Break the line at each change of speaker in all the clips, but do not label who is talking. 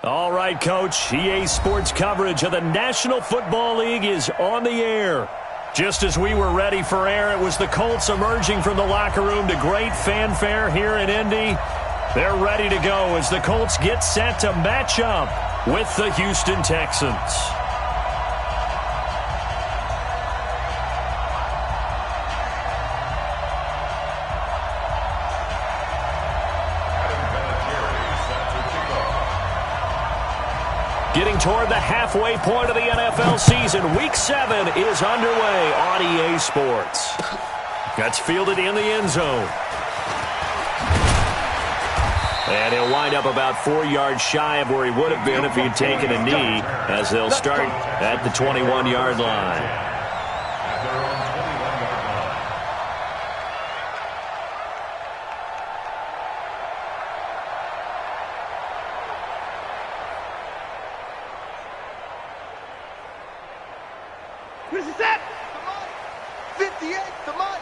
All right, Coach. EA Sports coverage of the National Football League is on the air. Just as we were ready for air, it was the Colts emerging from the locker room to great fanfare here in Indy. They're ready to go as the Colts get set to match up with the Houston Texans. Getting toward the halfway point of the NFL season, Week 7 is underway on EA Sports. That's fielded in the end zone. And he'll wind up about 4 yards shy of where he would have been if he'd taken a knee, as they'll start at the 21-yard line.
Where's he at? 58, the mic.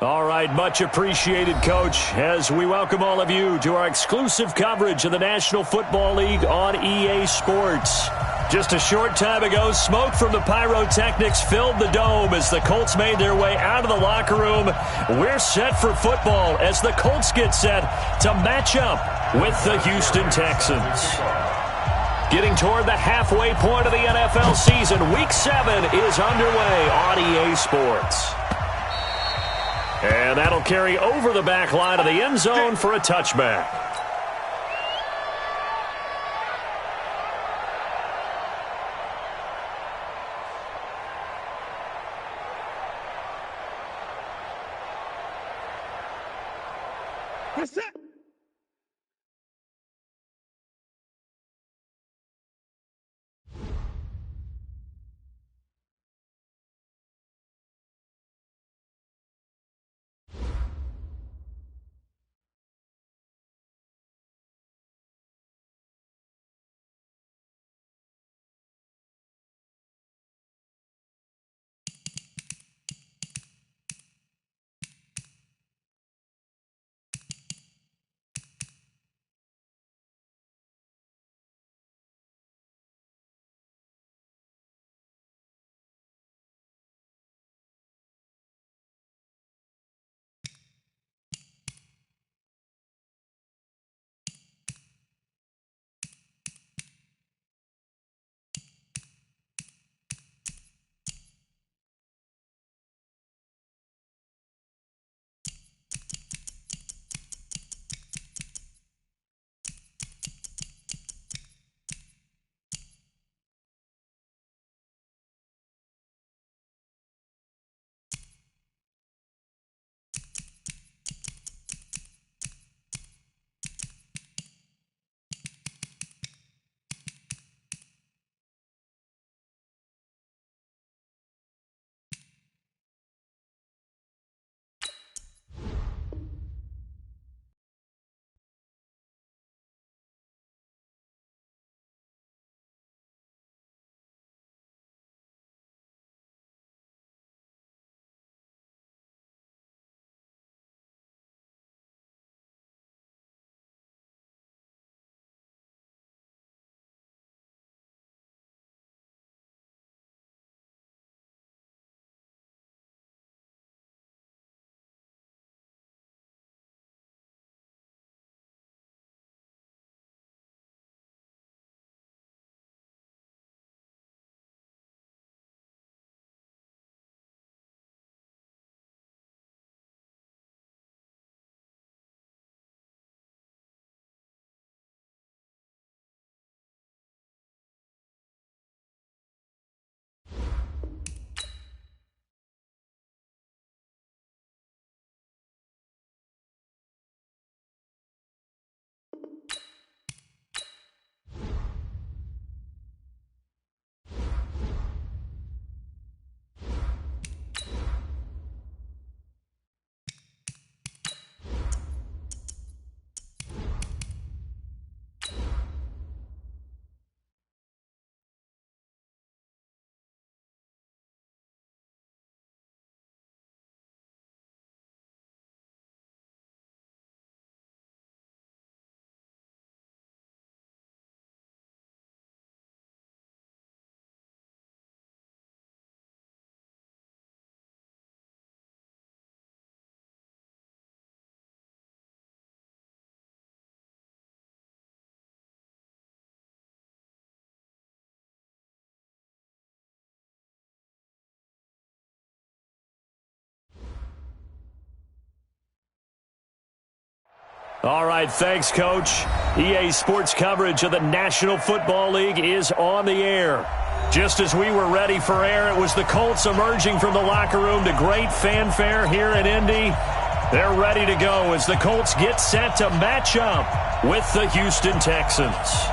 All right, much appreciated, Coach, as we welcome all of you to our exclusive coverage of the National Football League on EA Sports.
Just a short time ago, smoke from the pyrotechnics filled the dome as the Colts made their way out of the locker room. We're set for football as the Colts get set to match up with the Houston Texans. Getting toward the halfway point of the NFL season, Week 7 is underway on EA Sports. And that'll carry over the back line of the end zone for a touchback.
What's that?
All right, thanks, Coach. EA Sports coverage of the National Football League is on the air. Just as we were ready for air, it was the Colts emerging from the locker room to great fanfare here in Indy. They're ready to go as the Colts get set to match up with the Houston Texans.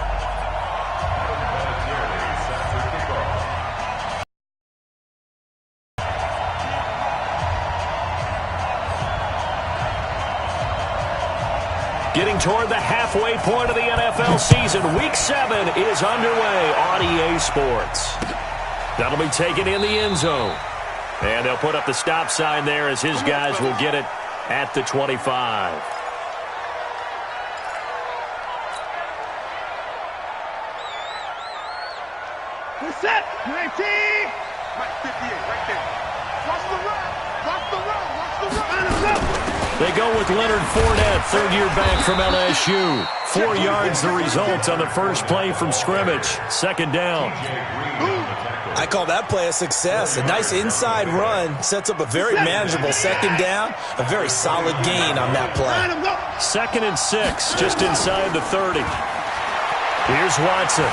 Getting toward the halfway point of the NFL season, Week 7 is underway on EA Sports. That'll be taken in the end zone. And they'll put up the stop sign there as his guys will get it at the 25.
set. 19. Right, 58, right there. Watch the run. Watch the run. Watch the run.
They go with Leonard Fournette, third-year back from LSU. 4 yards the result on the first play from scrimmage. Second down.
I call that play a success. A nice inside run sets up a very manageable second down. A very solid gain on that play.
2nd and 6, just inside the 30. Here's Watson.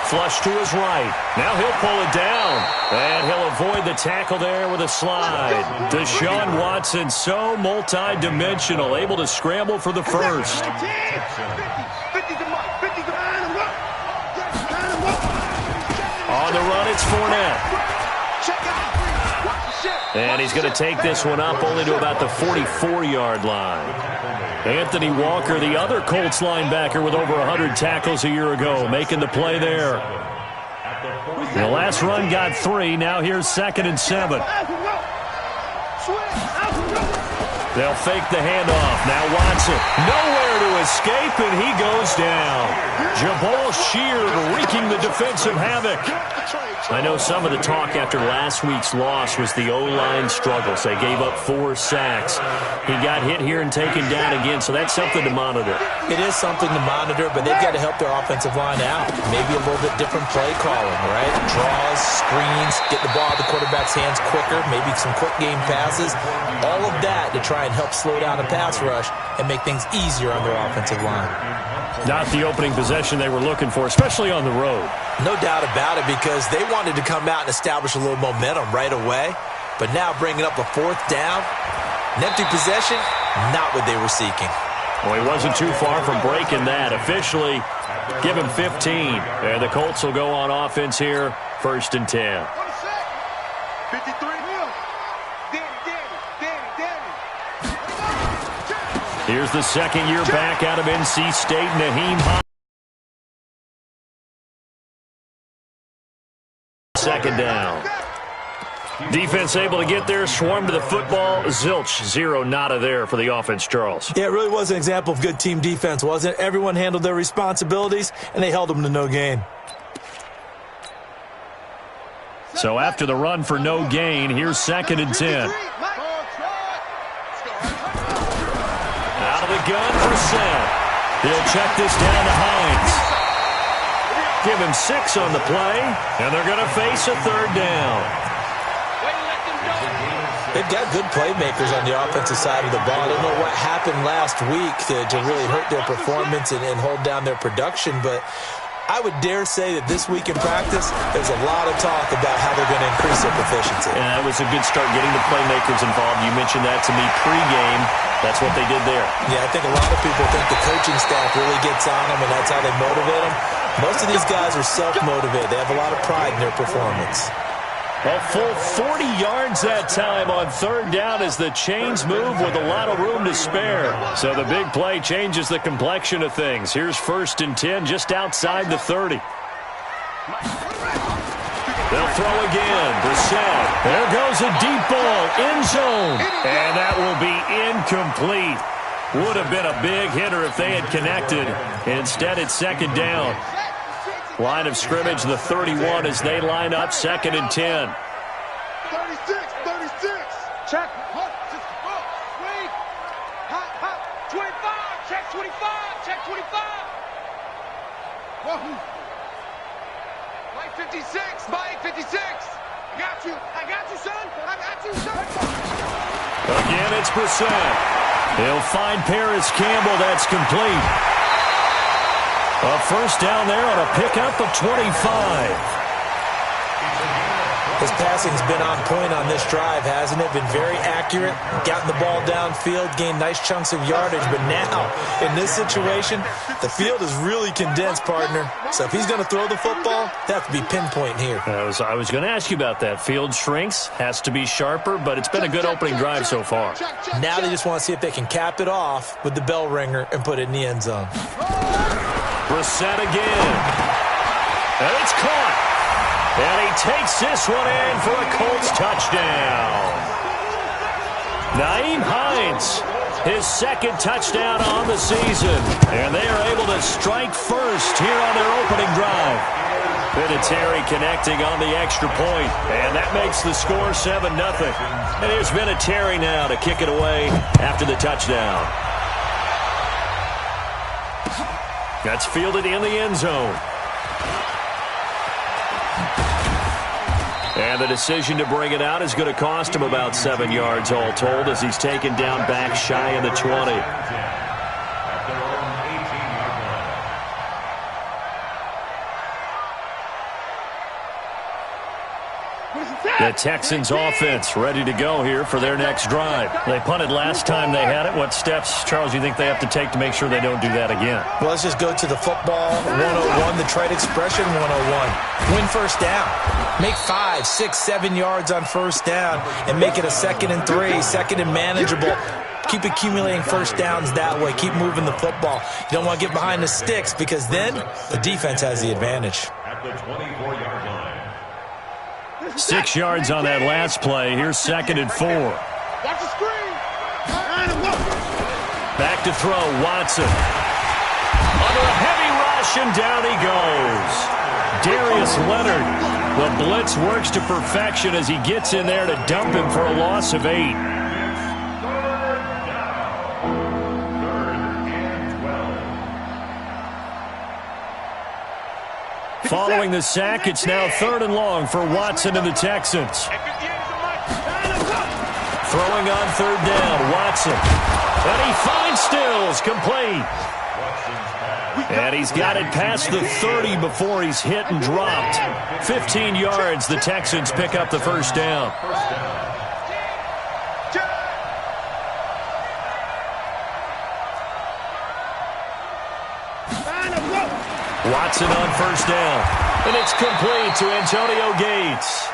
Flush to his right. Now he'll pull it down. And he'll avoid the tackle there with a slide. Deshaun Watson, so multi-dimensional, able to scramble for the first. On the run, it's Fournette. And he's going to take this one up only to about the 44-yard line. Anthony Walker, the other Colts linebacker with over 100 tackles a year ago, making the play there. The last run got 3. Now here's 2nd and 7. They'll fake the handoff. Now Watson, nowhere to escape, and he goes down. Jabal Sheard wreaking the defensive havoc. I know some of the talk after last week's loss was the O-line struggles. They gave up 4 sacks. He got hit here and taken down again, so that's something to monitor.
It is something to monitor, but they've got to help their offensive line out. Maybe a little bit different play calling, right? Draws, screens, get the ball at the quarterback's hands quicker, maybe some quick game passes. All of that to try and help slow down a pass rush and make things easier on their offensive line.
Not the opening possession they were looking for, especially on the road.
No doubt about it, because they wanted to come out and establish a little momentum right away. But now bringing up a 4th down, an empty possession, not what they were seeking.
Well, he wasn't too far from breaking that. Officially, give him 15. And the Colts will go on offense here, 1st and 10.
53.
Here's the second-year back out of NC State, Naheem Hines. Second down. Defense able to get there, swarm to the football. Zilch, 0 nada there for the offense, Charles.
Yeah, it really was an example of good team defense, wasn't it? Everyone handled their responsibilities, and they held them to no gain.
So after the run for no gain, here's 2nd and 10. Out of the gun for Sam. He'll check this down to Hines. Give him 6 on the play, and they're going to face a 3rd down.
They've got good playmakers on the offensive side of the ball. I don't know what happened last week to really hurt their performance and hold down their production, but I would dare say that this week in practice, there's a lot of talk about how they're going to increase their proficiency.
And that was a good start getting the playmakers involved. You mentioned that to me pregame. That's what they did there.
Yeah, I think a lot of people think the coaching staff really gets on them, and that's how they motivate them. Most of these guys are self-motivated. They have a lot of pride in their performance.
A full 40 yards that time on 3rd down as the chains move with a lot of room to spare. So the big play changes the complexion of things. Here's 1st and 10 just outside the 30. They'll throw again. Brissett. There goes a deep ball. End zone. And that will be incomplete. Would have been a big hitter if they had connected. Instead, it's 2nd down. Line of scrimmage, the 31 as they line up, 2nd and 10.
36. Check. Wait. Hot. 25. Check 25. Check 25. Whoa. Mike 56. Mike 56. I got you, son. I got you, son.
Again, it's Brissett. He'll find Paris Campbell. That's complete. A 1st down there on a pickup of 25.
His passing's been on point on this drive, hasn't it? Been very accurate, gotten the ball downfield, gained nice chunks of yardage. But now, in this situation, the field is really condensed, partner. So if he's going to throw the football, they have to be pinpoint here.
I was going to ask you about that. Field shrinks, has to be sharper, but it's been a good opening drive so far.
Now they just want to see if they can cap it off with the bell ringer and put it in the end zone.
Brissett again. And it's caught. And he takes this one in for a Colts touchdown. Naheem Hines, his 2nd touchdown on the season. And they are able to strike first here on their opening drive. Vinatieri connecting on the extra point, and that makes the score 7-0. And here's Vinatieri now to kick it away after the touchdown. That's fielded in the end zone. And the decision to bring it out is going to cost him about 7 yards all told as he's taken down back shy of the 20. The Texans offense ready to go here for their next drive. They punted last time they had it. What steps, Charles, you think they have to take to make sure they don't do that again?
Well, let's just go to the football 101, the trade expression 101. Win first down. Make 5, 6, 7 yards on first down and make it a 2nd and 3, 2nd and manageable. Keep accumulating first downs that way. Keep moving the football. You don't want to get behind the sticks because then the defense has the advantage.
At the 24-yard line.
6 yards on that last play. Here's 2nd and 4.
Watch the screen.
Back to throw, Watson. Under a heavy rush, and down he goes. Darius Leonard. The blitz works to perfection as he gets in there to dump him for a loss of 8. Following the sack, it's now 3rd and long for Watson and the Texans. Throwing on 3rd down, Watson. And he finds Stills, complete. And he's got it past the 30 before he's hit and dropped. 15 yards, the Texans pick up the first down. Watson on first down. And it's complete to Antonio Gates.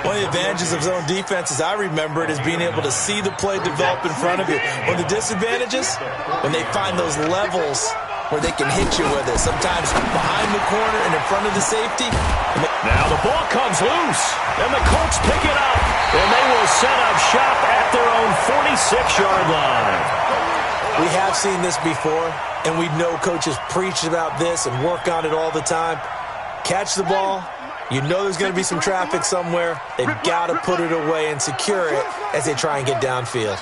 One of the advantages of zone defense, as I remember it, is being able to see the play develop in front of you. One of the disadvantages, when they find those levels where they can hit you with it, sometimes behind the corner and in front of the safety.
Now the ball comes loose, and the Colts pick it up, and they will set up shop at their own 46-yard line.
We have seen this before, and we know coaches preach about this and work on it all the time. Catch the ball. You know there's going to be some traffic somewhere. They've got to put it away and secure it as they try and get downfield.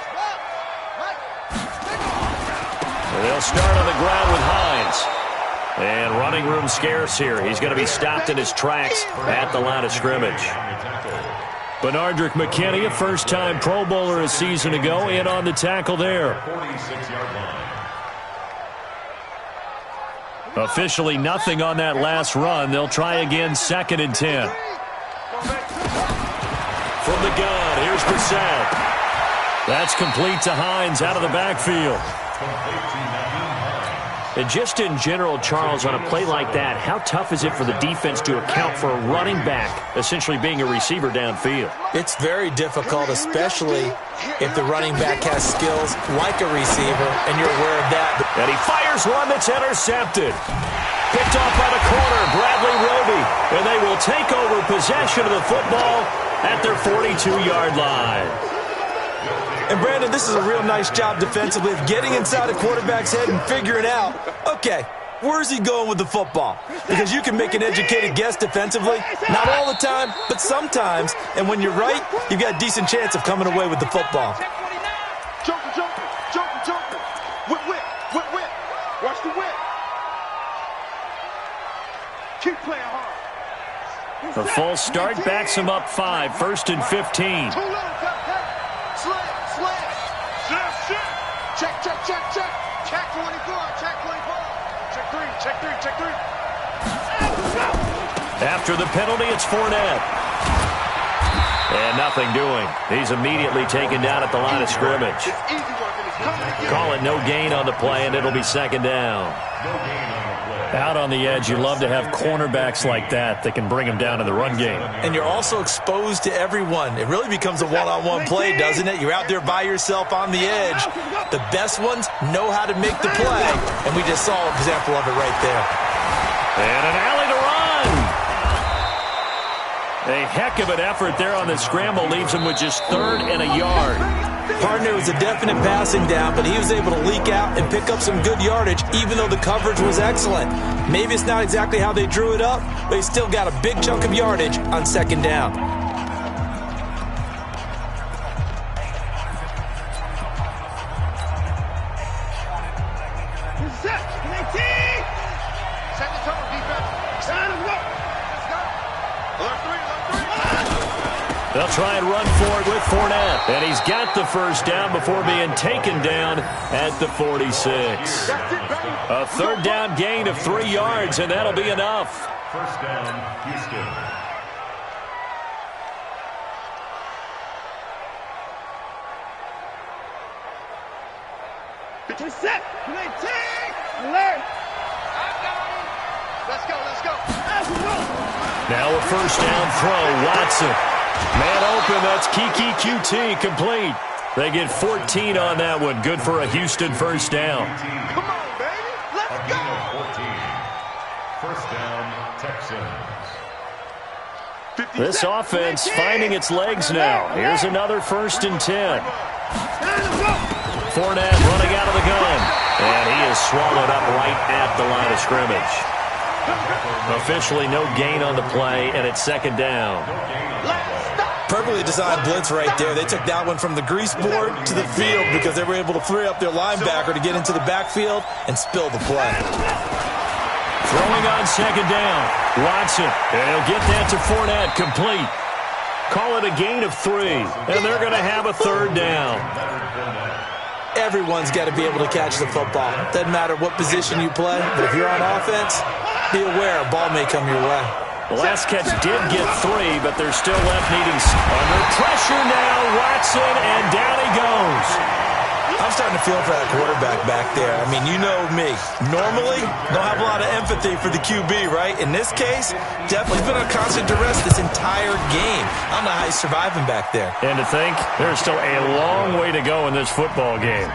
They'll start on the ground with Hines. And running room scarce here. He's going to be stopped in his tracks at the line of scrimmage. Benardrick McKinney, a first-time Pro Bowler a season ago, in on the tackle there.
46-yard line.
Officially nothing on that last run. They'll try again, 2nd and 10. From the gun, here's Brissett. That's complete to Hines out of the backfield. And just in general, Charles, on a play like that, how tough is it for the defense to account for a running back essentially being a receiver downfield?
It's very difficult, especially if the running back has skills like a receiver, and you're aware of that.
And he fires one that's intercepted. Picked off by the corner, Bradley Roby. And they will take over possession of the football at their 42-yard line.
And, Brandon, this is a real nice job defensively of getting inside a quarterback's head and figuring out, okay, where's he going with the football? Because you can make an educated guess defensively. Not all the time, but sometimes. And when you're right, you've got a decent chance of coming away with the football.
Jumper. Whip. Watch the whip. Keep playing hard.
The full start backs him up 5, 1st and 15.
Check. Check 24. Check 3.
After the penalty, it's Fournette. And nothing doing. He's immediately taken down at the line of scrimmage. Call it no gain on the play, and it'll be 2nd down. Out on the edge, you love to have cornerbacks like that can bring them down in the run game.
And you're also exposed to everyone. It really becomes a one-on-one play, doesn't it? You're out there by yourself on the edge. The best ones know how to make the play, and we just saw an example of it right there.
And an alley to run. A heck of an effort there on the scramble. Leaves him with just 3rd and a yard.
Partner was a definite passing down, but he was able to leak out and pick up some good yardage, even though the coverage was excellent. Maybe it's not exactly how they drew it up, but he still got a big chunk of yardage on 2nd down.
They'll try and run for it with Fournette. And he's got the 1st down before being taken down at the 46. A 3rd down gain of 3 yards, and that'll be enough.
1st down, Houston.
Set. Alert. Let's go.
Now a 1st down throw. Watson. Man open, that's Kiki QT complete. They get 14 on that one. Good for a Houston 1st down.
Come on, baby. Let's go.
14. 1st down, Texans.
This offense finding its legs now. Here's another 1st and 10. Fournette running out of the gun. And he is swallowed up right at the line of scrimmage. Officially no gain on the play, and it's 2nd down.
Perfectly designed blitz right there. They took that one from the grease board to the field because they were able to free up their linebacker to get into the backfield and spill the play.
Throwing on 2nd down. Watson, and he'll get that to Fournette, complete. Call it a gain of 3, and they're going to have a 3rd down.
Everyone's got to be able to catch the football. Doesn't matter what position you play, but if you're on offense, be aware a ball may come your way.
The last catch did get 3, but they're still left needing under pressure now. Watson, and down he goes.
I'm starting to feel for that quarterback back there. I mean, you know me. Normally, don't have a lot of empathy for the QB, right? In this case, definitely been on constant duress this entire game. I don't know how he's surviving back there.
And to think, there's still a long way to go in this football game.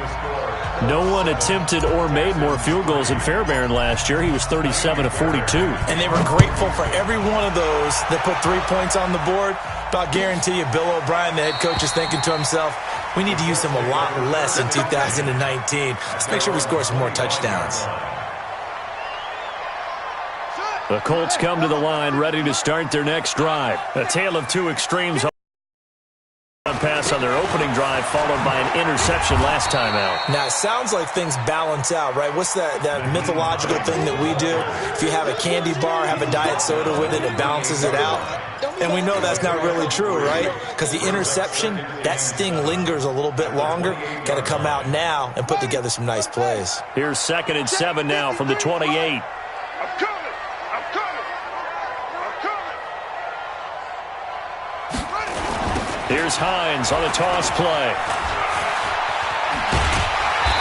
No one attempted or made more field goals than Fairbairn last year. He was 37 of 42.
And they were grateful for every one of those that put 3 points on the board. But I'll guarantee you, Bill O'Brien, the head coach, is thinking to himself, we need to use him a lot less in 2019. Let's make sure we score some more touchdowns.
The Colts come to the line ready to start their next drive. A tale of 2 extremes. Pass on their opening drive, followed by an interception last time out.
Now, it sounds like things balance out, right? What's that mythological thing that we do? If you have a candy bar, have a diet soda with it, it balances it out. And we know that's not really true, right? Because the interception, that sting lingers a little bit longer. Got to come out now and put together some nice plays.
Here's 2nd and 7 now from the 28. Here's Hines on a toss play.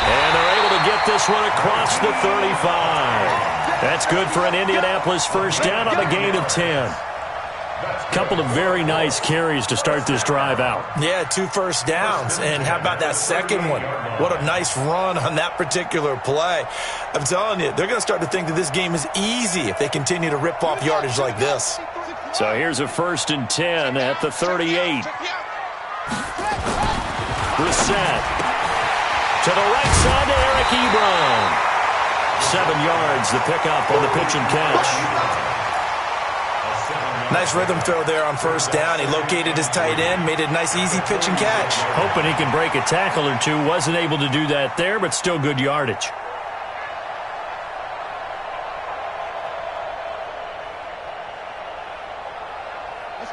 And they're able to get this one across the 35. That's good for an Indianapolis 1st down on a gain of 10. Couple of very nice carries to start this drive out.
Yeah, 2 first downs. And how about that second one? What a nice run on that particular play. I'm telling you, they're going to start to think that this game is easy if they continue to rip off yardage like this.
So here's a 1st and 10 at the 38. Brissett to the right side to Eric Ebron. 7 yards, the pickup on the pitch and catch.
Nice rhythm throw there on 1st down. He located his tight end, made it a nice, easy pitch and catch.
Hoping he can break a tackle or two. Wasn't able to do that there, but still good yardage.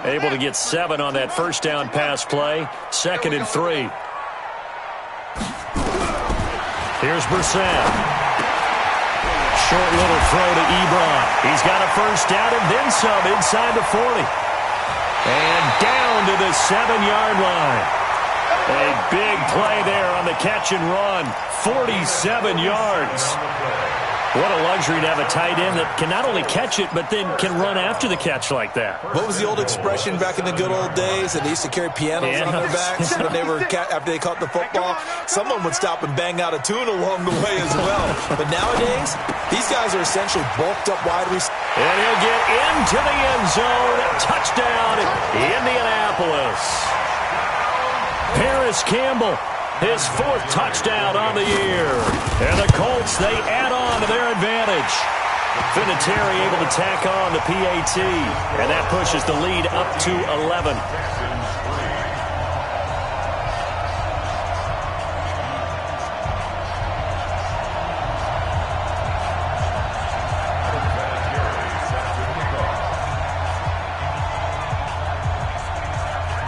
Able to get 7 on that 1st down pass play. 2nd and 3. Here's Brissett. Short little throw to Ebron. He's got a 1st down and then some inside the 40. And down to the 7-yard line. A big play there on the catch and run. 47 yards. What a luxury to have a tight end that can not only catch it, but then can run after the catch like that.
What was the old expression back in the good old days that they used to carry pianos on their backs when they were after they caught the football? Someone would stop and bang out a tune along the way as well. But nowadays, these guys are essentially bulked up wide receivers.
And he'll get into the end zone. Touchdown, Indianapolis. Paris Campbell, his 4th touchdown on the year. And the Colts, they add on to their advantage. Vinatieri able to tack on the PAT. And that pushes the lead up to 11.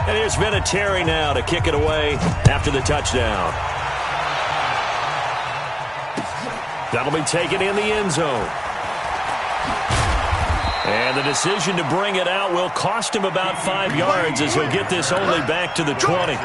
And here's Vinatieri now to kick it away after the touchdown. That'll be taken in the end zone. And the decision to bring it out will cost him about 5 yards as he'll get this only back to the 20.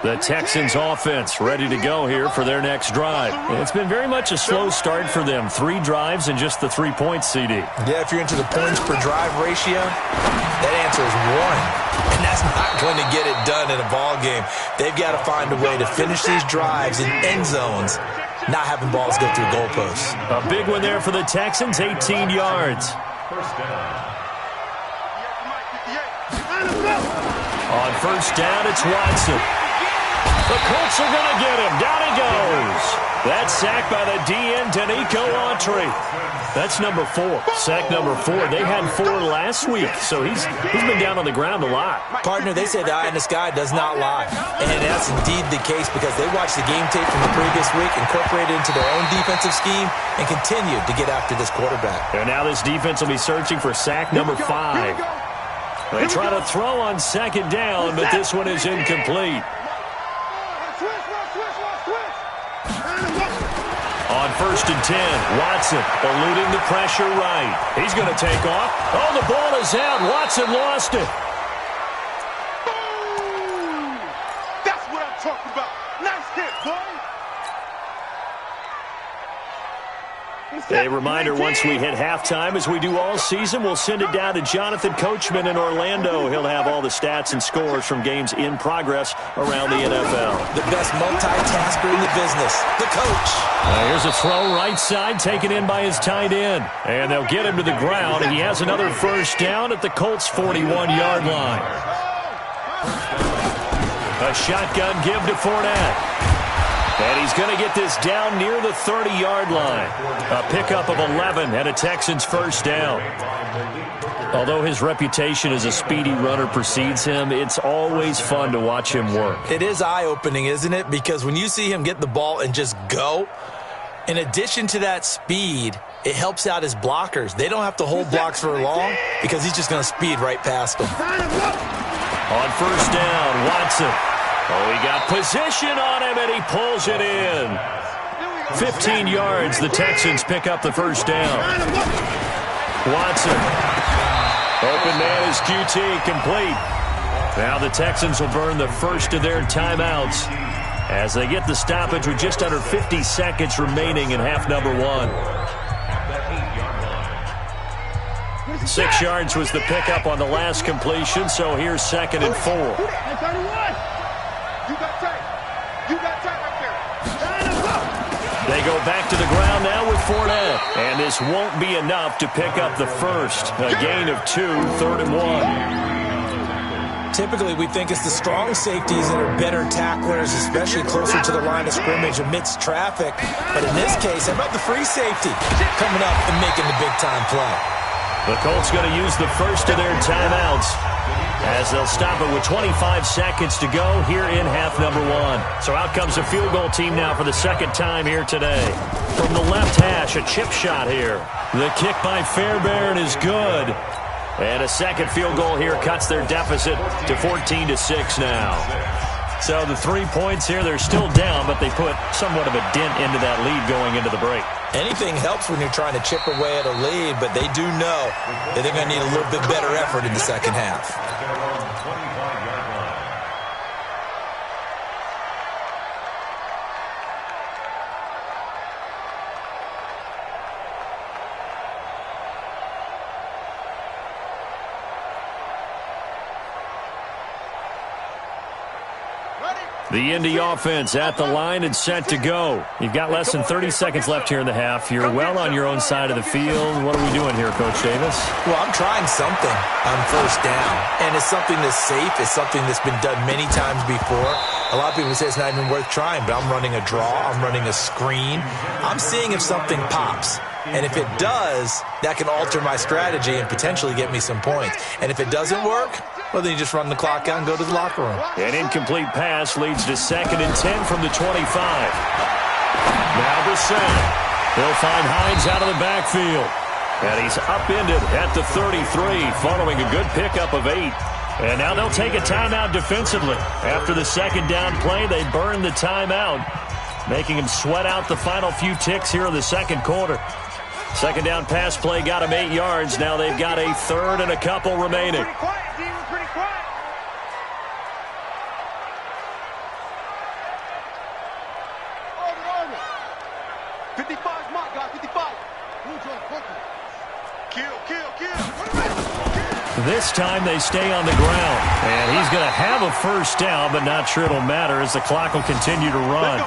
The Texans offense ready to go here for their next drive. It's been very much a slow start for them. 3 drives and just the 3 points, CD.
Yeah, if you're into the points per drive ratio, that answer is 1. And that's not going to get it done in a ball game. They've got to find a way to finish these drives in end zones, not having balls go through goalposts.
A big one there for the Texans, 18 yards. On first down, it's Watson. The Colts are going to get him. Down he goes. That's sacked by the DN, Danico Autry. That's number 4. Sack number 4. They had 4 last week, so he's been down on the ground a lot.
Partner, they say the eye in the sky does not lie. And that's indeed the case because they watched the game tape from the previous week, incorporated it into their own defensive scheme, and continued to get after this quarterback.
And now this defense will be searching for sack number 5. They try to throw on second down, but this one is incomplete. On first and 10, Watson eluding the pressure right. He's going to take off. Oh, the ball is out. Watson lost it.
Boom! That's what I'm talking about. Nice hit, boy.
A reminder, once we hit halftime, as we do all season, we'll send it down to Jonathan Coachman in Orlando. He'll have all the stats and scores from games in progress around the NFL.
The best multitasker in the business, the coach.
Here's a throw right side taken in by his tight end. And they'll get him to the ground. He has another first down at the Colts' 41-yard line. A shotgun give to Fournette. And he's going to get this down near the 30-yard line. A pickup of 11 and a Texans first down. Although his reputation as a speedy runner precedes him, it's always fun to watch him work.
It is eye-opening, isn't it? Because when you see him get the ball and just go, in addition to that speed, it helps out his blockers. They don't have to hold blocks for long because he's just going to speed right past them.
On first down, Watson. Oh, he got position on him, and he pulls it in. 15 yards, the Texans pick up the first down. Watson. Open man is QT, complete. Now the Texans will burn the first of their timeouts as they get the stoppage with just under 50 seconds remaining in half number 1. 6 yards was the pickup on the last completion, so here's 2nd and 4. They go back to the ground now with Fournette. And this won't be enough to pick up the first. A gain of 2, 3rd and 1.
Typically, we think it's the strong safeties that are better tacklers, especially closer to the line of scrimmage amidst traffic. But in this case, how about the free safety coming up and making the big-time play?
The Colts going to use the first of their timeouts as they'll stop it with 25 seconds to go here in half number 1. So out comes a field goal team now for the second time here today. From the left hash, a chip shot here. The kick by Fairbairn is good. And a second field goal here cuts their deficit to 14-6 now. So the 3 points here, they're still down, but they put somewhat of a dent into that lead going into the break.
Anything helps when you're trying to chip away at a lead, but they do know that they're going to need a little bit better effort in the second half.
The Indy offense at the line and set to go. You've got less than 30 seconds left here in the half. You're well on your own side of the field. What are we doing here, Coach Davis?
Well, I'm trying something on first down, and it's something that's safe. It's something that's been done many times before. A lot of people say it's not even worth trying, but I'm running a draw. I'm running a screen. I'm seeing if something pops. And if it does, that can alter my strategy and potentially get me some points. And if it doesn't work, well, then you just run the clock out and go to the locker room.
An incomplete pass leads to 2nd and 10 from the 25. Now Brissett. He'll find Hines out of the backfield. And he's upended at the 33 following a good pickup of 8. And now they'll take a timeout defensively. After the second down play, they burn the timeout, making him sweat out the final few ticks here in the second quarter. Second down pass play got him 8 yards. Now they've got a third and a couple remaining.
Pretty quiet, D. We're pretty quiet. Over. 55's mark, guys. 55. Kill.
This time they stay on the ground. And he's going to have a first down, but not sure it'll matter as the clock will continue to run.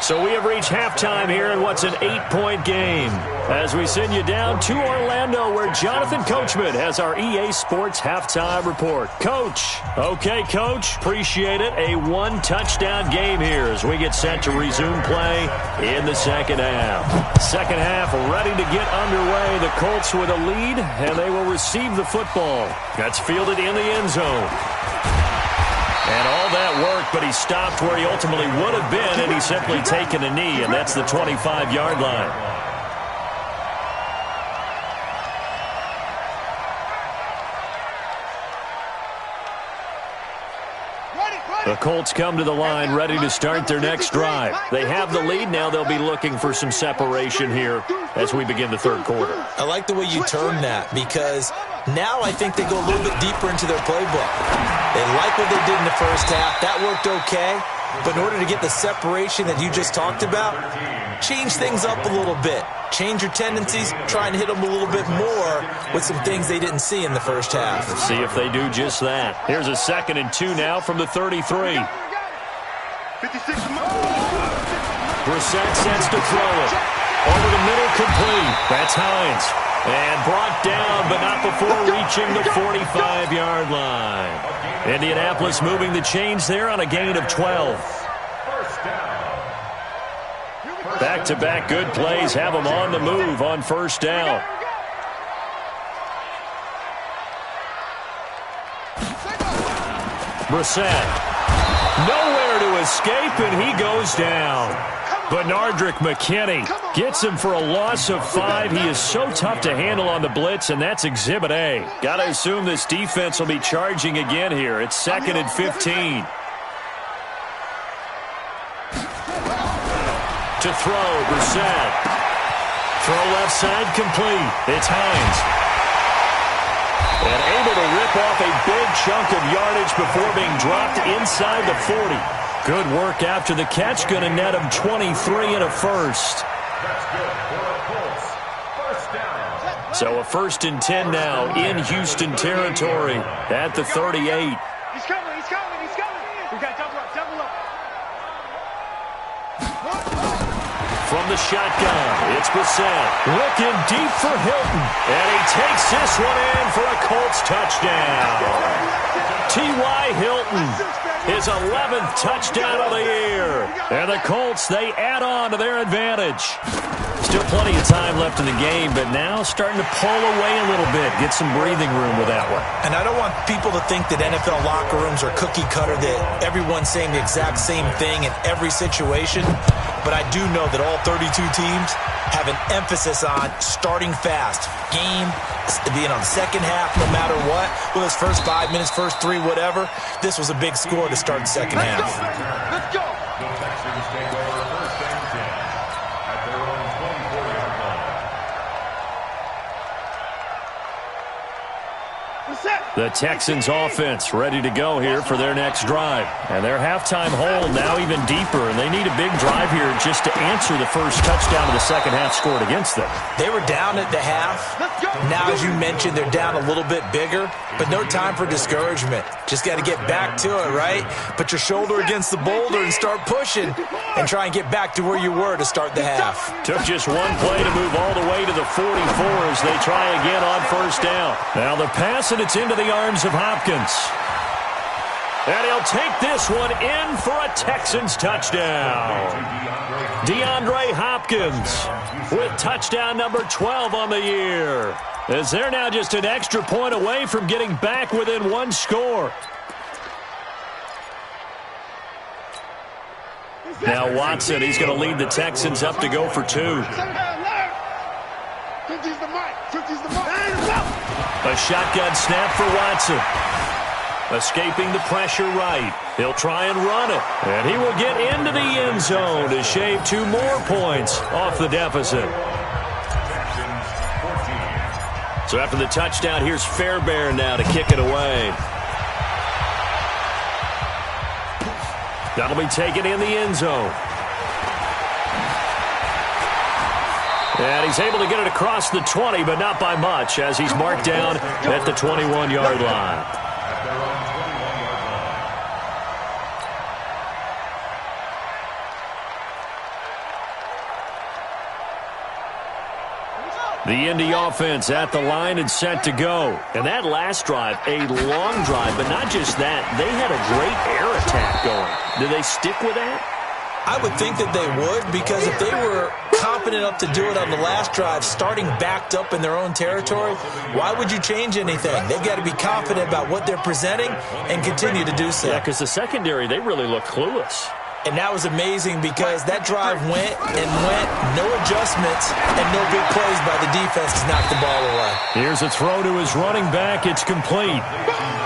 So we have reached halftime here in what's an 8-point game as we send you down to Orlando where Jonathan Coachman has our EA Sports halftime report. Coach. Okay, Coach. Appreciate it. A 1-touchdown game here as we get set to resume play in the second half. Second half ready to get underway. The Colts with a lead, and they will receive the football. That's fielded in the end zone. And all that work, but he stopped where he ultimately would have been, and he's simply taken a knee, and that's the 25-yard line. The Colts come to the line ready to start their next drive. They have the lead. Now they'll be looking for some separation here as we begin the third quarter.
I like the way you term that because now I think they go a little bit deeper into their playbook. They like what they did in the first half. That worked okay. But in order to get the separation that you just talked about, change things up a little bit. Change your tendencies, try and hit them a little bit more with some things they didn't see in the first half.
Let's see if they do just that. Here's a 2nd and 2 now from the 33. Brissett sets to throw it. Over the middle, complete. That's Hines. And brought down, but not before reaching the 45-yard line. Indianapolis moving the chains there on a gain of 12. Back-to-back good plays have them on the move on first down. Brissett. Nowhere to escape, and he goes down. Benardrick McKinney gets him for a loss of 5. He is so tough to handle on the blitz, and that's Exhibit A. Got to assume this defense will be charging again here. It's 2nd and 15. To throw, Brissett. Throw left side, complete. It's Hines. And able to rip off a big chunk of yardage before being dropped inside the 40. Good work after the catch. Going to net him 23 and a first. So a 1st and 10 now in Houston territory at the 38.
He's coming. We got double up.
From the shotgun, it's Brissett. Looking deep for Hilton. And he takes this one in for a Colts touchdown. T.Y. Hilton, his 11th touchdown of the year. And the Colts, they add on to their advantage. Still plenty of time left in the game, but now starting to pull away a little bit. Get some breathing room with that one.
And I don't want people to think that NFL locker rooms are cookie cutter, that everyone's saying the exact same thing in every situation. but I do know that all 32 teams have an emphasis on starting fast. Game being on the second half, no matter what. Well, it's first 5 minutes, first 3, whatever. This was a big score to start the second half.
Let's go.
The Texans take over first and 10 at their own 24-yard line.
The Texans offense ready to go here for their next drive. And their halftime hole now even deeper, and they need a big drive here just to answer the first touchdown of the second half scored against them.
They were down at the half. Now, as you mentioned, they're down a little bit bigger, but no time for discouragement. Just got to get back to it, right? Put your shoulder against the boulder and start pushing and try and get back to where you were to start the half.
Took just one play to move all the way to the 44 as they try again on first down. Now the pass, and it's into the arms of Hopkins. And he'll take this one in for a Texans touchdown. DeAndre Hopkins with touchdown number 12 on the year. As they're now just an extra point away from getting back within one score. Now Watson, he's going to lead the Texans up to go for 2. A shotgun snap for Watson. Escaping the pressure right. He'll try and run it. And he will get into the end zone to shave 2 more points off the deficit. So after the touchdown, here's Fairbairn now to kick it away. That'll be taken in the end zone. And he's able to get it across the 20, but not by much, as he's marked down at the 21-yard line. The Indy offense at the line and set to go. And that last drive, a long drive, but not just that. They had a great air attack going. Do they stick with that?
I would think that they would, because if they were confident enough to do it on the last drive, starting backed up in their own territory, why would you change anything? They've got to be confident about what they're presenting and continue to do so.
Yeah, because the secondary, they really look clueless.
And that was amazing because that drive went and went, no adjustments, and no big plays by the defense to knock the ball away.
Here's a throw to his running back. It's complete.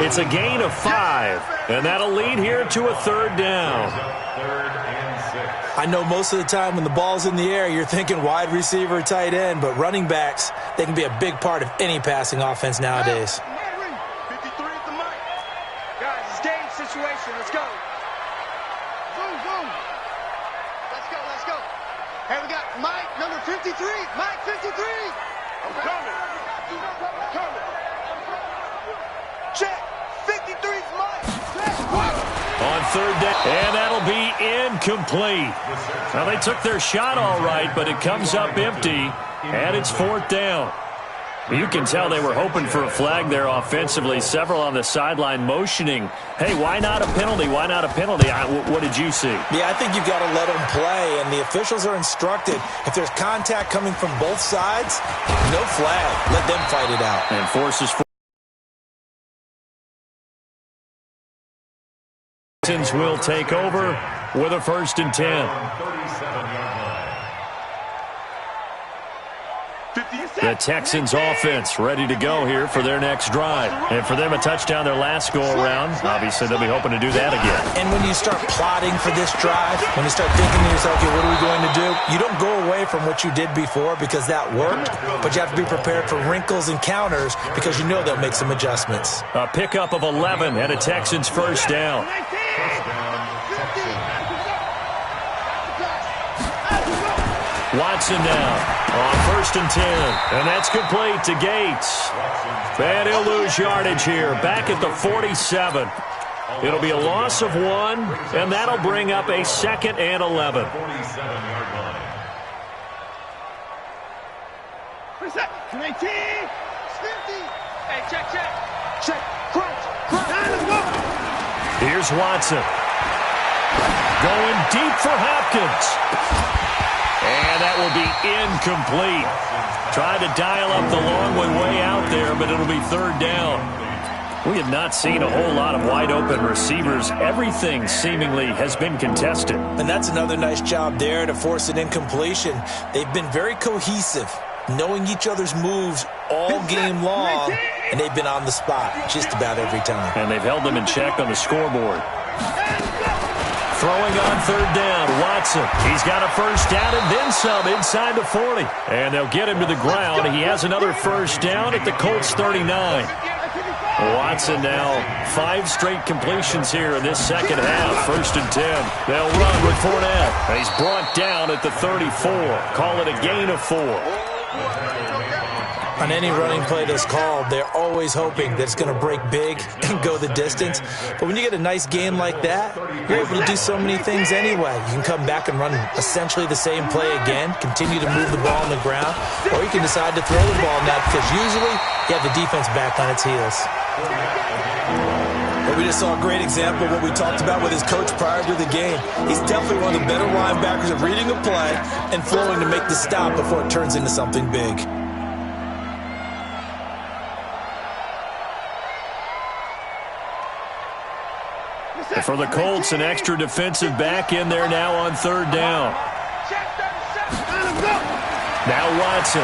It's a gain of 5, and that'll lead here to a 3rd down.
I know most of the time when the ball's in the air, you're thinking wide receiver, tight end, but running backs, they can be a big part of any passing offense nowadays.
53 at the mic. Guys, it's game situation. Let's go. Boom. Let's go. Hey, we got Mike, number 53. Mike, 53. I'm coming. Check. 53's Mike.
On 3rd down, and that'll be incomplete. Now, they took their shot all right, but it comes up empty, and it's 4th down. You can tell they were hoping for a flag there offensively. Several on the sideline motioning, hey, why not a penalty? Why not a penalty? What did you see?
Yeah, I think you've got to let them play, and the officials are instructed. If there's contact coming from both sides, no flag. Let them fight it out.
And forces will take over with a 1st and 10. The Texans offense ready to go here for their next drive. And for them, a touchdown their last go-around. Obviously, they'll be hoping to do that again.
And when you start plotting for this drive, when you start thinking to yourself, okay, what are we going to do? You don't go away from what you did before because that worked, but you have to be prepared for wrinkles and counters because you know they'll make some adjustments.
A pickup of 11 and a Texans 1st down. Watson now on 1st and 10, and that's complete to Gates. And he'll lose yardage here, back at the 47. It'll be a loss of 1, and that'll bring up a 2nd and 11.
47-yard line. 19, 50. Hey, check. Crunch. Let's go.
Here's Watson. Going deep for Hopkins. And that will be incomplete. Tried to dial up the long one way out there, but it'll be 3rd down. We have not seen a whole lot of wide-open receivers. Everything seemingly has been contested.
And that's another nice job there to force an incompletion. They've been very cohesive, knowing each other's moves all game long, and they've been on the spot just about every time.
And they've held them in check on the scoreboard. Throwing on third down, Watson. He's got a first down and then some inside the 40. And they'll get him to the ground. He has another first down at the Colts 39. Watson now 5 straight completions here in this second half. 1st and 10. They'll run with Fournette. He's brought down at the 34. Call it a gain of 4.
On any running play that's called, they're always hoping that it's going to break big and go the distance. But when you get a nice gain like that, you're able to do so many things anyway. You can come back and run essentially the same play again, continue to move the ball on the ground, or you can decide to throw the ball net because usually you have the defense back on its heels. But we just saw a great example of what we talked about with his coach prior to the game. He's definitely one of the better linebackers at reading a play and flowing to make the stop before it turns into something big.
For the Colts, an extra defensive back in there now on third down. Now Watson.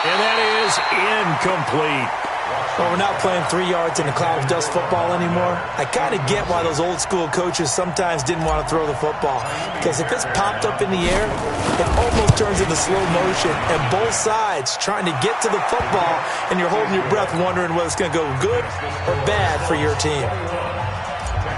And that is incomplete.
Well, we're not playing 3 yards in a cloud of dust football anymore. I kind of get why those old school coaches sometimes didn't want to throw the football. Because if it's popped up in the air, it almost turns into slow motion. And both sides trying to get to the football, and you're holding your breath wondering whether it's going to go good or bad for your team.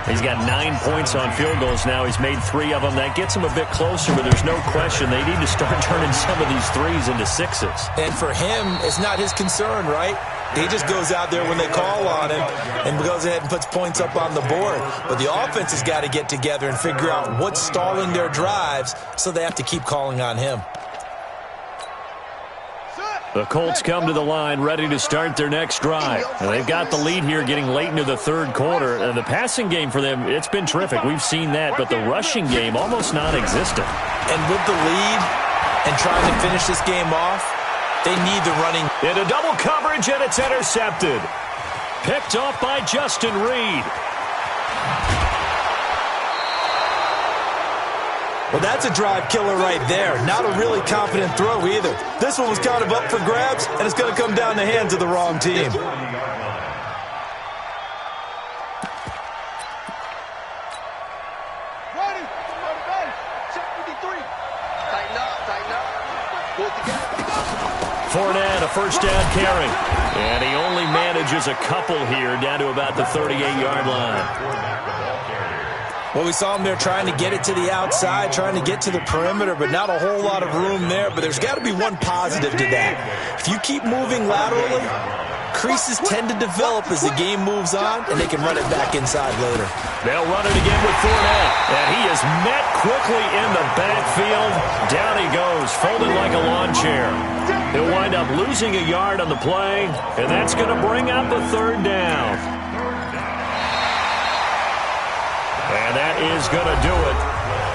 He's got 9 points on field goals now. He's made 3 of them. That gets him a bit closer, but there's no question they need to start turning some of these 3s into 6s.
And for him, it's not his concern, right? He just goes out there when they call on him and goes ahead and puts points up on the board. But the offense has got to get together and figure out what's stalling their drives, so they have to keep calling on him.
The Colts come to the line ready to start their next drive. And they've got the lead here getting late into the third quarter. And the passing game for them, it's been terrific. We've seen that. But the rushing game, almost non-existent.
And with the lead and trying to finish this game off, they need the running.
Into double coverage, and it's intercepted. Picked off by Justin Reed.
Well, that's a drive killer right there. Not a really confident throw either. This one was kind of up for grabs, and it's going to come down the hands of the wrong team.
Fournette, a first down carry. And he only manages a couple here down to about the 38-yard line.
Well, we saw him there trying to get it to the outside, trying to get to the perimeter, but not a whole lot of room there. But there's got to be one positive to that. If you keep moving laterally, creases tend to develop as the game moves on, and they can run it back inside later.
They'll run it again with Fournette. And he is met quickly in the backfield. Down he goes, folded like a lawn chair. He'll wind up losing a yard on the play, and that's going to bring up a third down. And that is going to do it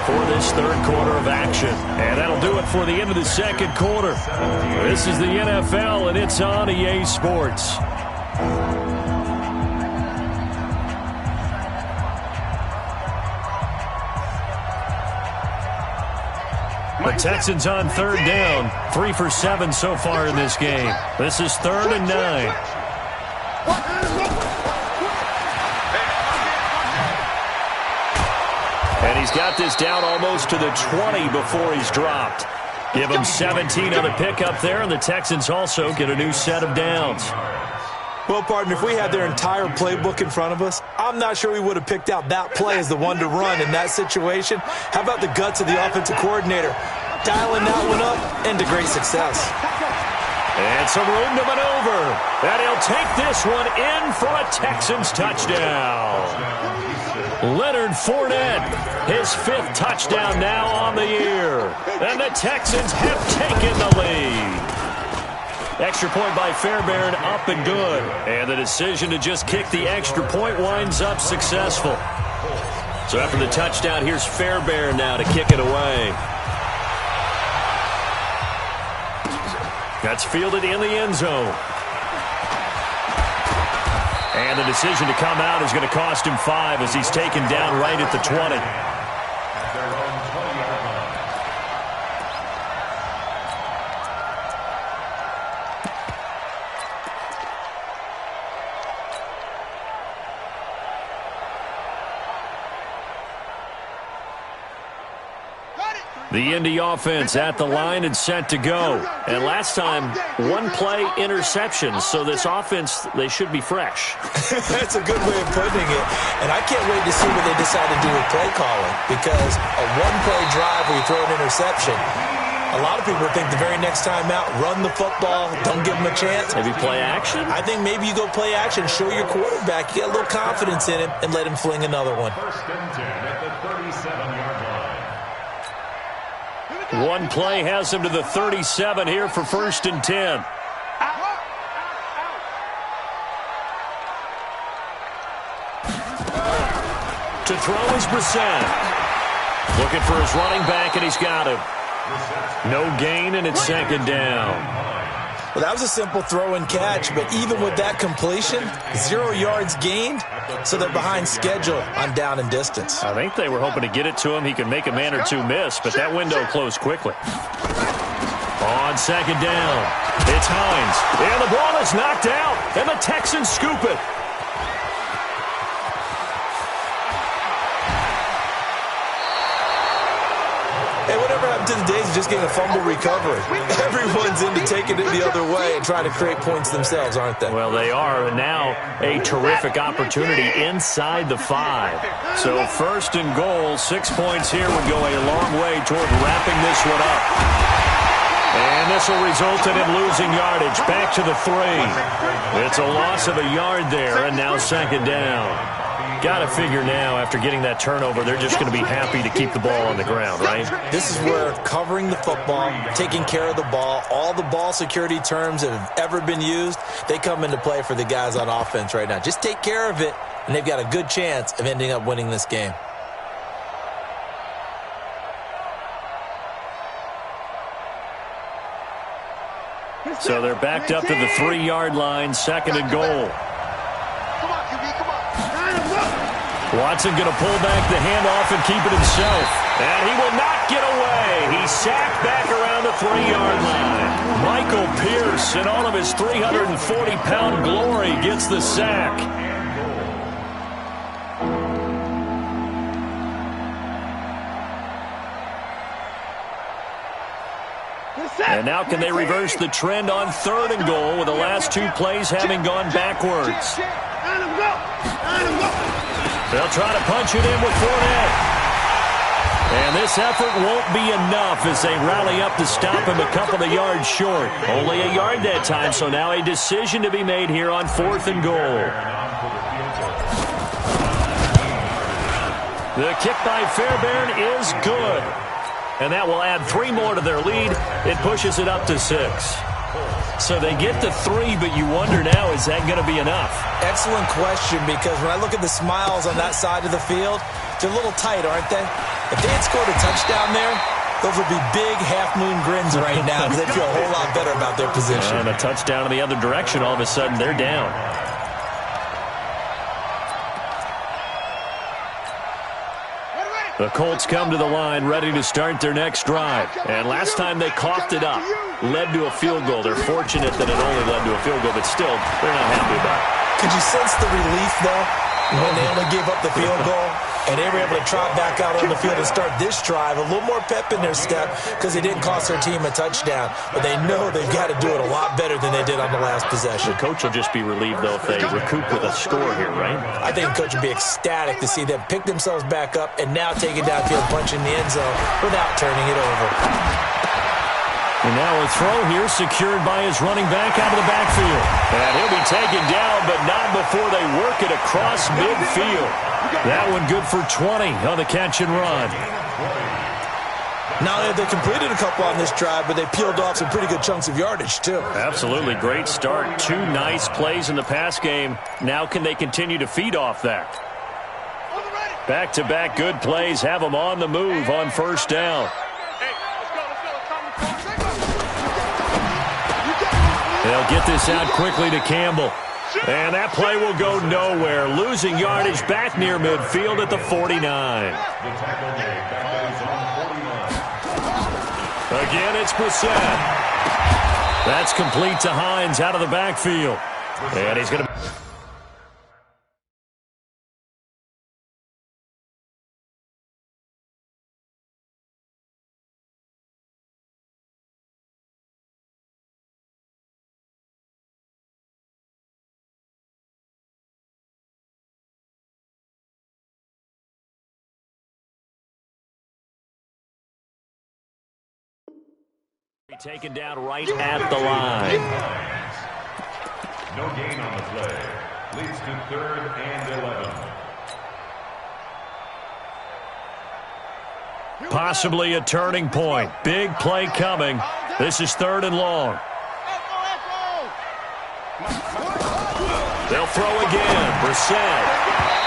for this third quarter of action. And that'll do it for the end of the second quarter. This is the NFL, and it's on EA Sports. The Texans on third down. 3 for 7 so far in this game. This is 3rd and 9. And he's got this down almost to the 20 before he's dropped. Give him 17 on the pickup there, and the Texans also get a new set of downs.
Well, partner, if we had their entire playbook in front of us, I'm not sure we would have picked out that play as the one to run in that situation. How about the guts of the offensive coordinator? Dialing that one up into great success.
And some room to maneuver. And he'll take this one in for a Texans touchdown. Leonard Fournette, his 5th touchdown now on the year. And the Texans have taken the lead. Extra point by Fairbairn, up and good. And the decision to just kick the extra point winds up successful. So after the touchdown, here's Fairbairn now to kick it away. That's fielded in the end zone. And the decision to come out is going to cost him 5 as he's taken down right at the 20.
At their own 20-yard line.
The Indy offense at the line and set to go. And last time, one-play interceptions. So this offense, they should be fresh.
That's a good way of putting it. And I can't wait to see what they decide to do with play calling. Because a one-play drive where you throw an interception, a lot of people think the very next time out, run the football, don't give them a chance.
Maybe play action?
I think maybe you go play action, show your quarterback, get a little confidence in him, and let him fling another one.
First and 10 at the 37-yard line.
One play has him to the 37 here for first and 10. To throw is Brissett. Looking for his running back, and he's got him. No gain, and it's second down.
Well, that was a simple throw and catch, but even with that completion, 0 yards gained, so they're behind schedule on down and distance.
I think they were hoping to get it to him. He could make a man or two miss, but that window closed quickly. On second down, it's Hines. And the ball is knocked out, and the Texans scoop it.
Hey, whatever happened to the days of just getting a fumble recovery? Everyone's into taking it the other way and trying to create points themselves, aren't they?
Well, they are, and now a terrific opportunity inside the 5. So first and goal, 6 points here would go a long way toward wrapping this one up. And this will result in him losing yardage back to the 3. It's a loss of a yard there, and now second down. Got to figure now, after getting that turnover, they're just going to be happy to keep the ball on the ground, right?
This is where covering the football, taking care of the ball, all the ball security terms that have ever been used, they come into play for the guys on offense right now. Just take care of it, and they've got a good chance of ending up winning this game.
So they're backed up to the 3-yard line, second and goal. Watson going to pull back the handoff and keep it himself. And he will not get away. He's sacked back around the 3-yard line. Michael Pierce, in all of his 340-pound glory, gets the sack. And now can they reverse the trend on third and goal with the last 2 plays having gone backwards? They'll try to punch it in with Fournette. And this effort won't be enough as they rally up to stop him a couple of yards short. Only a yard that time, so now a decision to be made here on fourth and goal. The kick by Fairbairn is good. And that will add 3 more to their lead. It pushes it up to 6. So they get to 3, but you wonder now, is that going to be enough?
Excellent question, because when I look at the smiles on that side of the field, they're a little tight, aren't they? If they had scored a touchdown there, those would be big half-moon grins right now because they feel a whole lot better about their position.
And a touchdown in the other direction, all of a sudden they're down. The Colts come to the line ready to start their next drive. And last time they coughed it up, led to a field goal. They're fortunate that it only led to a field goal, but still, they're not happy about it.
Could you sense the relief, though, when they only gave up the field goal and they were able to trot back out on the field and start this drive? A little more pep in their step because they didn't cost their team a touchdown. But they know they've got to do it a lot better than they did on the last possession.
The coach will just be relieved, though, if they recoup with a score here, right?
I think the coach would be ecstatic to see them pick themselves back up and now take it downfield, punch in the end zone without turning it over.
And now a throw here secured by his running back out of the backfield. And he'll be taken down, but not before they work it across midfield. That one good for 20 on the catch and run.
Not only have they completed a couple on this drive, but they peeled off some pretty good chunks of yardage, too.
Absolutely. Great start. 2 nice plays in the pass game. Now can they continue to feed off that? Back-to-back good plays have them on the move on first down. They'll get this out quickly to Campbell. And that play will go nowhere, losing yardage back near midfield at the 49.
The tackle made back is on 49.
Again, it's Brissett. That's complete to Hines out of the backfield. And he's going to... taken down right at the line.
No gain on the play. Leads to 3rd and 11.
Possibly a turning point. Big play coming. This is 3rd and long. They'll throw again. Brissett.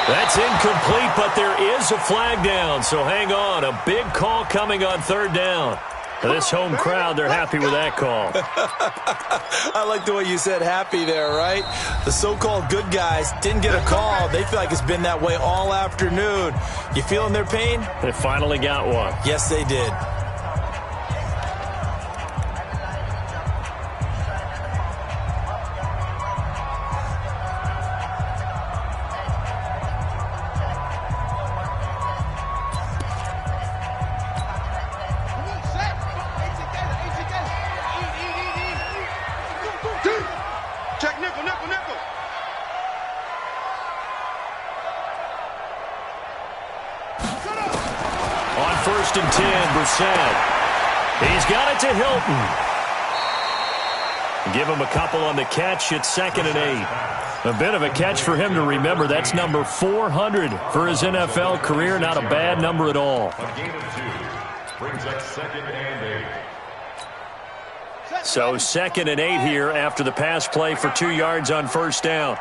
That's incomplete, but there is a flag down, so hang on. A big call coming on 3rd down. This home crowd, they're happy with that call.
I like the way you said happy there, right? The so-called good guys didn't get a call. They feel like it's been that way all afternoon. You feeling their pain?
They finally got one.
Yes, they did.
First and 10, Brissett. He's got it to Hilton. Give him a couple on the catch. It's 2nd and 8. A bit of a catch for him to remember. That's number 400 for his NFL career. Not a bad number at all.
A gain of 2 brings up 2nd and 8.
So 2nd and 8 here after the pass play for 2 yards on 1st down.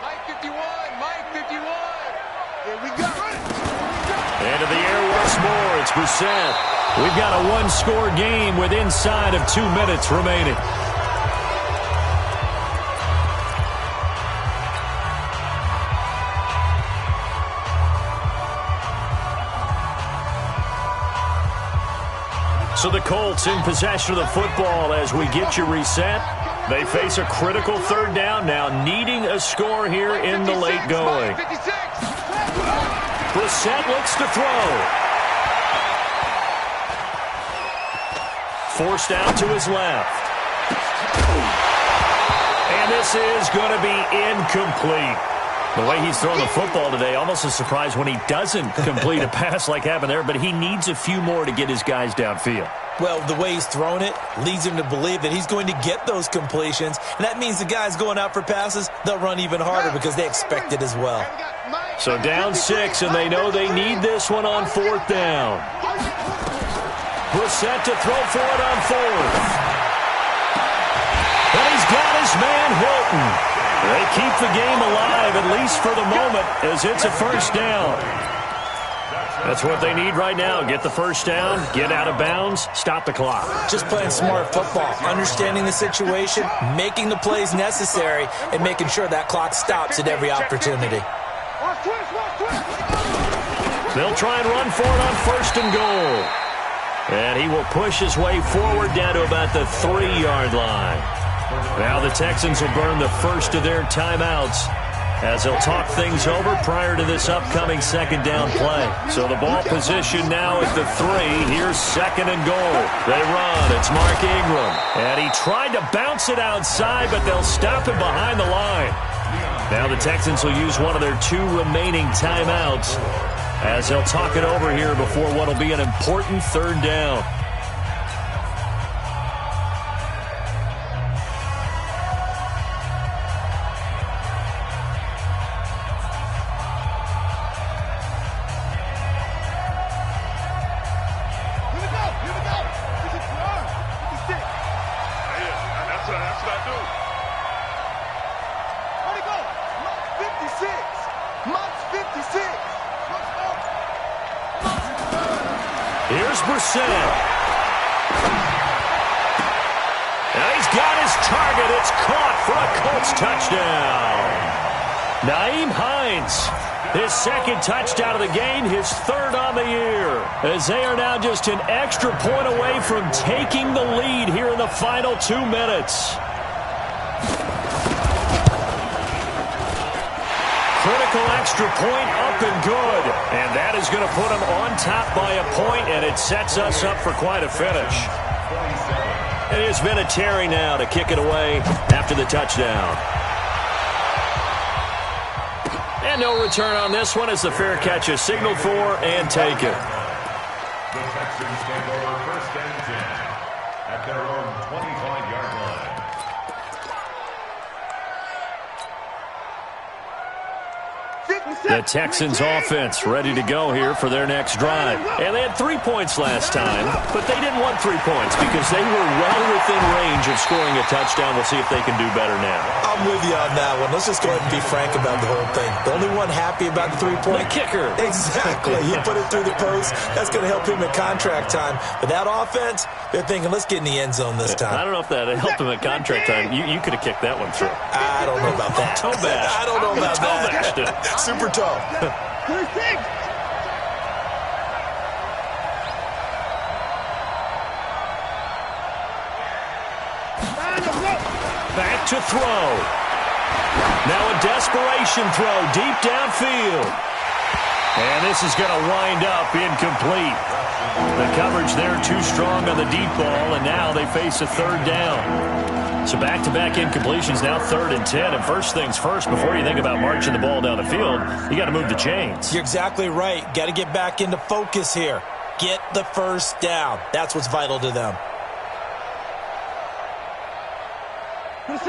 Mike 51, Mike 51. Here we go.
Into the air once more. It's Brissett. We've got a one-score game with inside of 2 minutes remaining. So the Colts in possession of the football as we get you reset. They face a critical 3rd down now, needing a score here in the late going. Brissett looks to throw. Forced out to his left. And this is going to be incomplete. The way he's throwing the football today, almost a surprise when he doesn't complete a pass like happened there, but he needs a few more to get his guys downfield.
Well, the way he's thrown it leads him to believe that he's going to get those completions, and that means the guys going out for passes, they'll run even harder because they expect it as well.
So down 6, and they know they need this one on 4th down. Brissett to throw for it on 4th. And he's got his man Hilton. They keep the game alive, at least for the moment, as it's a 1st down. That's what they need right now. Get the 1st down, get out of bounds, stop the clock.
Just playing smart football, understanding the situation, making the plays necessary, and making sure that clock stops at every opportunity.
They'll try and run for it on 1st and goal. And he will push his way forward down to about the 3-yard line. Now the Texans will burn the first of their timeouts as they'll talk things over prior to this upcoming 2nd down play. So the ball position now at the 3. Here's 2nd and goal. They run. It's Mark Ingram. And he tried to bounce it outside, but they'll stop him behind the line. Now the Texans will use one of their 2 remaining timeouts as they'll talk it over here before what will be an important 3rd down. Here's Brissett. And he's got his target. It's caught for a Colts touchdown. Nyheim Hines, his second touchdown of the game, his third on the year, as they are now just an extra point away from taking the lead here in the final 2 minutes. Critical extra point up and good. And that is going to put them on top by a point, and it sets us up for quite a finish. It has been a Terry now to kick it away after the touchdown. And no return on this one as the fair catch is signaled for and taken.
The Texans take over first and 10 at their own 25-yard line.
The Texans offense ready to go here for their next drive. And they had 3 points last time, but they didn't want 3 points because they were well within range of scoring a touchdown. We'll see if they can do better now.
I'm with you on that one. Let's just go ahead and be frank about the whole thing. The only one happy about the 3-point?
The kicker.
Exactly. He put it through the post. That's going to help him at contract time. But that offense, they're thinking, let's get in the end zone this time.
I don't know if that helped him at contract time. You could have kicked that one through.
I don't know about that.
Toe bash.
I don't know about
Toe bashed it.
that. Super tough.
Back to throw. Now a desperation throw deep downfield. And this is going to wind up incomplete. The coverage there too strong on the deep ball, and now they face a third down. So back-to-back incompletions, now 3rd and 10. And first things first, before you think about marching the ball down the field, you got to move the chains.
You're exactly right. Got to get back into focus here. Get the first down. That's what's vital to them.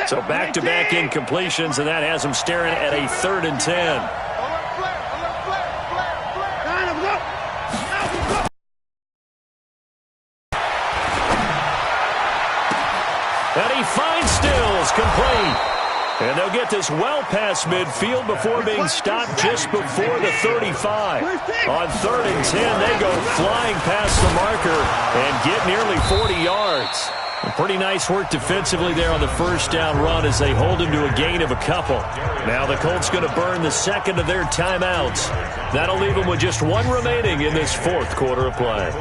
So back-to-back incompletions, and that has them staring at a 3rd and 10. And he finds Stills, complete. And they'll get this well past midfield before being stopped just before the 35. On 3rd and 10, they go flying past the marker and get nearly 40 yards. Pretty nice work defensively there on the first down run as they hold him to a gain of a couple. Now the Colts going to burn the second of their timeouts. That'll leave them with just one remaining in this 4th quarter of play.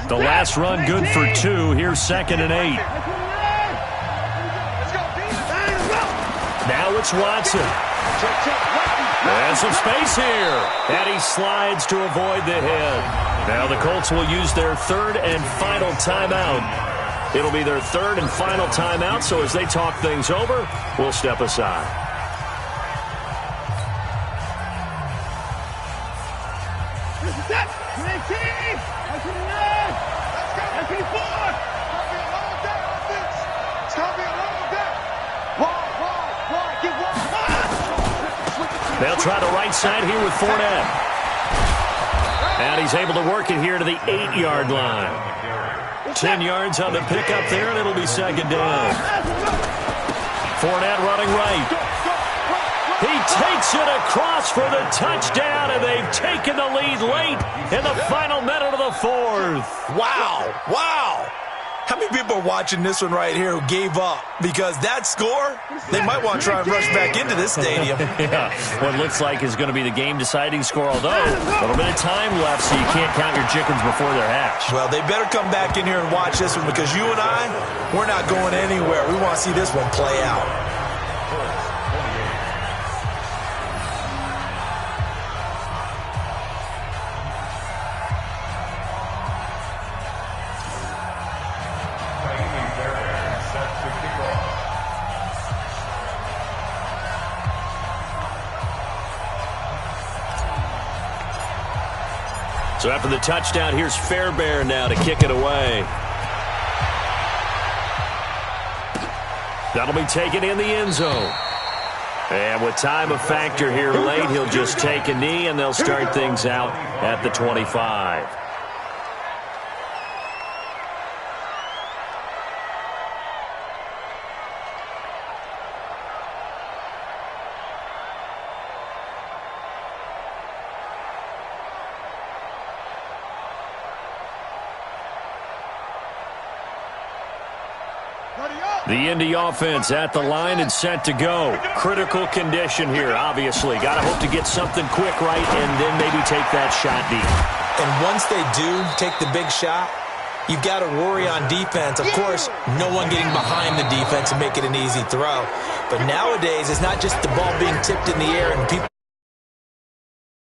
The last run good for 2. Here's 2nd and 8. Now it's Watson. And some space here. And he slides to avoid the hit. Now the Colts will use their 3rd and final timeout. It'll be their 3rd and final timeout, so as they talk things over, we'll step aside. They'll try the right side here with Fournette. And he's able to work it here to the 8-yard line. 10 yards on the pickup there, and it'll be 2nd down. Fournette running right. He takes it across for the touchdown, and they've taken the lead late in the final minute of the 4th.
Wow. Wow. How many people are watching this one right here who gave up? Because that score, they might want to try and rush back into this stadium.
Yeah, what looks like is going to be the game-deciding score, although a little bit of time left, so you can't count your chickens before they're hatched.
Well, they better come back in here and watch this one because you and I, we're not going anywhere. We want to see this one play out.
So after the touchdown, here's Fairbairn now to kick it away. That'll be taken in the end zone. And with time a factor here late, he'll just take a knee, and they'll start things out at the 25. The Indy offense at the line and set to go. Critical condition here, obviously. Got to hope to get something quick right and then maybe take that shot deep.
And once they do take the big shot, you've got to worry on defense. Of course, no one getting behind the defense and make it an easy throw. But nowadays, it's not just the ball being tipped in the air and people